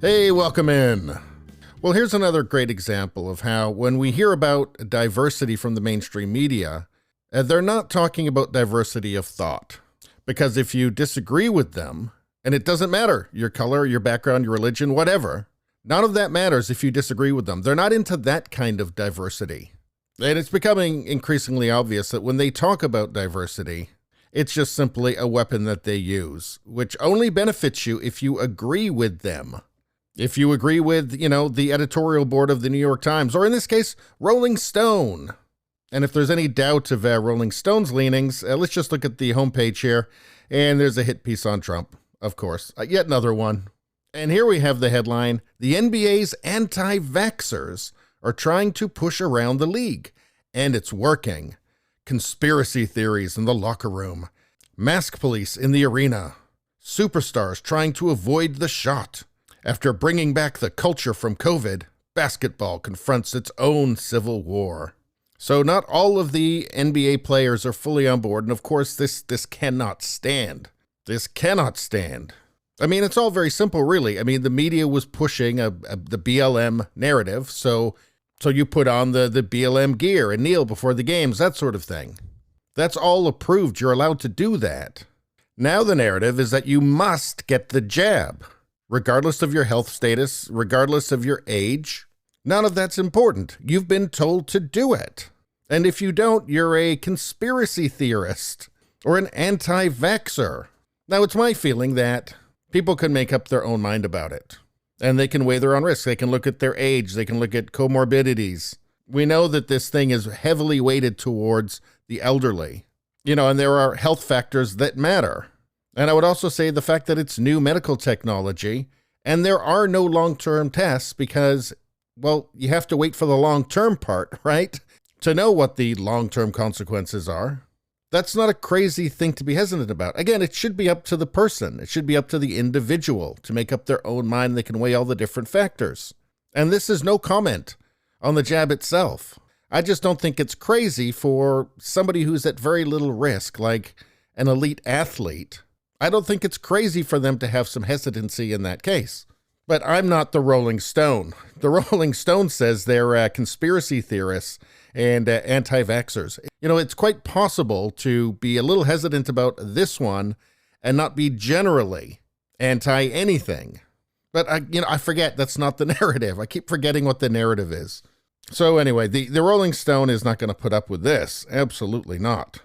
Hey, welcome in. Well, here's another great example of how when we hear about diversity from the mainstream media, they're not talking about diversity of thought. Because if you disagree with them, and it doesn't matter, your color, your background, your religion, whatever, none of that matters if you disagree with them. They're not into that kind of diversity. And it's becoming increasingly obvious that when they talk about diversity, it's just simply a weapon that they use, which only benefits you if you agree with them. If you agree with, the editorial board of the New York Times, or in this case, Rolling Stone. And if there's any doubt of Rolling Stone's leanings, let's just look at the homepage here. And there's a hit piece on Trump, of course. Yet another one. And here we have the headline, "The NBA's anti-vaxxers are trying to push around the league. And it's working. Conspiracy theories in the locker room. Mask police in the arena. Superstars trying to avoid the shot. After bringing back the culture from COVID, basketball confronts its own civil war." So not all of the NBA players are fully on board, and of course this cannot stand. This cannot stand. I mean, it's all very simple, really. I mean, the media was pushing the BLM narrative, so you put on the BLM gear and kneel before the games, that sort of thing. That's all approved. You're allowed to do that. Now the narrative is that you must get the jab. Regardless of your health status, regardless of your age, none of that's important. You've been told to do it. And if you don't, you're a conspiracy theorist or an anti-vaxxer. Now, it's my feeling that people can make up their own mind about it. And they can weigh their own risks. They can look at their age. They can look at comorbidities. We know that this thing is heavily weighted towards the elderly. And there are health factors that matter. And I would also say the fact that it's new medical technology and there are no long-term tests because, well, you have to wait for the long-term part, right? To know what the long-term consequences are. That's not a crazy thing to be hesitant about. Again, it should be up to the person. It should be up to the individual to make up their own mind. They can weigh all the different factors. And this is no comment on the jab itself. I just don't think it's crazy for somebody who's at very little risk, like an elite athlete. I don't think it's crazy for them to have some hesitancy in that case. But I'm not the Rolling Stone. The Rolling Stone says they're conspiracy theorists and anti-vaxxers. It's quite possible to be a little hesitant about this one and not be generally anti-anything. But I forget that's not the narrative. I keep forgetting what the narrative is. So anyway, the Rolling Stone is not going to put up with this. Absolutely not.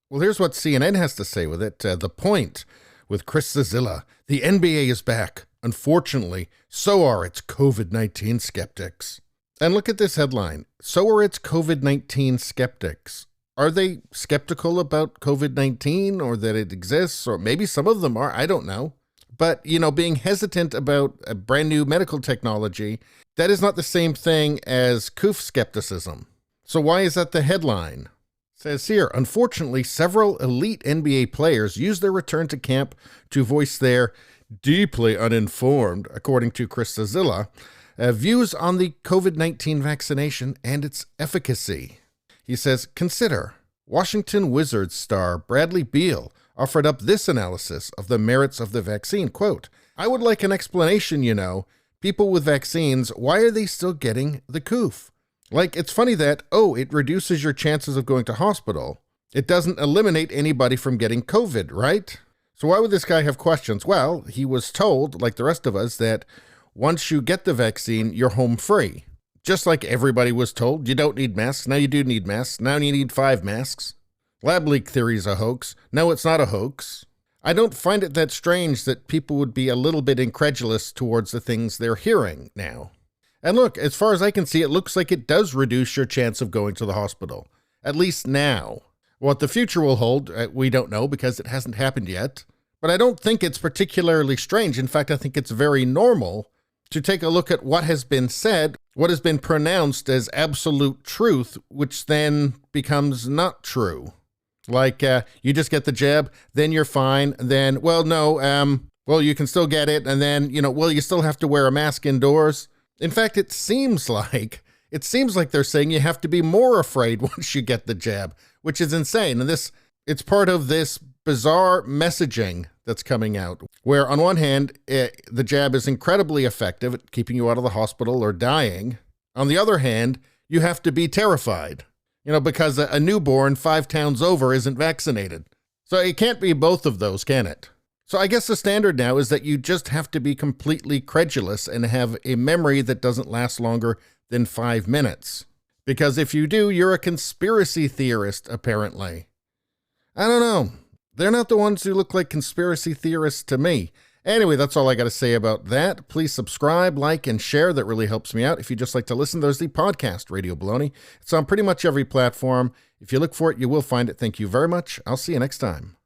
Well, here's what CNN has to say with it. The Point with Chris Cillizza. The NBA is back. Unfortunately, so are its COVID-19 skeptics. And look at this headline. So are its COVID-19 skeptics. Are they skeptical about COVID-19 or that it exists? Or maybe some of them are. I don't know. But, being hesitant about a brand new medical technology, that is not the same thing as coof skepticism. So why is that the headline? It says here, unfortunately, several elite NBA players use their return to camp to voice their deeply uninformed, according to Chris Cillizza, views on the COVID-19 vaccination and its efficacy. He says, consider, Washington Wizards star Bradley Beal offered up this analysis of the merits of the vaccine. Quote, I would like an explanation, people with vaccines, why are they still getting the coof? Like, it's funny that, it reduces your chances of going to hospital. It doesn't eliminate anybody from getting COVID, right? So why would this guy have questions? Well, he was told, like the rest of us, that once you get the vaccine, you're home free. Just like everybody was told, you don't need masks. Now you do need masks. Now you need 5 masks. Lab leak theory is a hoax. No, it's not a hoax. I don't find it that strange that people would be a little bit incredulous towards the things they're hearing now. And look, as far as I can see, it looks like it does reduce your chance of going to the hospital. At least now. What the future will hold, we don't know because it hasn't happened yet. But I don't think it's particularly strange. In fact, I think it's very normal to take a look at what has been said, what has been pronounced as absolute truth, which then becomes not true. Like, you just get the jab, then you're fine, then, you can still get it, and then, you still have to wear a mask indoors. In fact, it seems like they're saying you have to be more afraid once you get the jab, which is insane. And it's part of this bizarre messaging that's coming out, where on one hand, the jab is incredibly effective at keeping you out of the hospital or dying. On the other hand, you have to be terrified, because a newborn 5 towns over isn't vaccinated. So it can't be both of those, can it? So I guess the standard now is that you just have to be completely credulous and have a memory that doesn't last longer than 5 minutes. Because if you do, you're a conspiracy theorist, apparently. I don't know. They're not the ones who look like conspiracy theorists to me. Anyway, that's all I got to say about that. Please subscribe, like, and share. That really helps me out. If you just like to listen, there's the podcast, Radio Baloney. It's on pretty much every platform. If you look for it, you will find it. Thank you very much. I'll see you next time.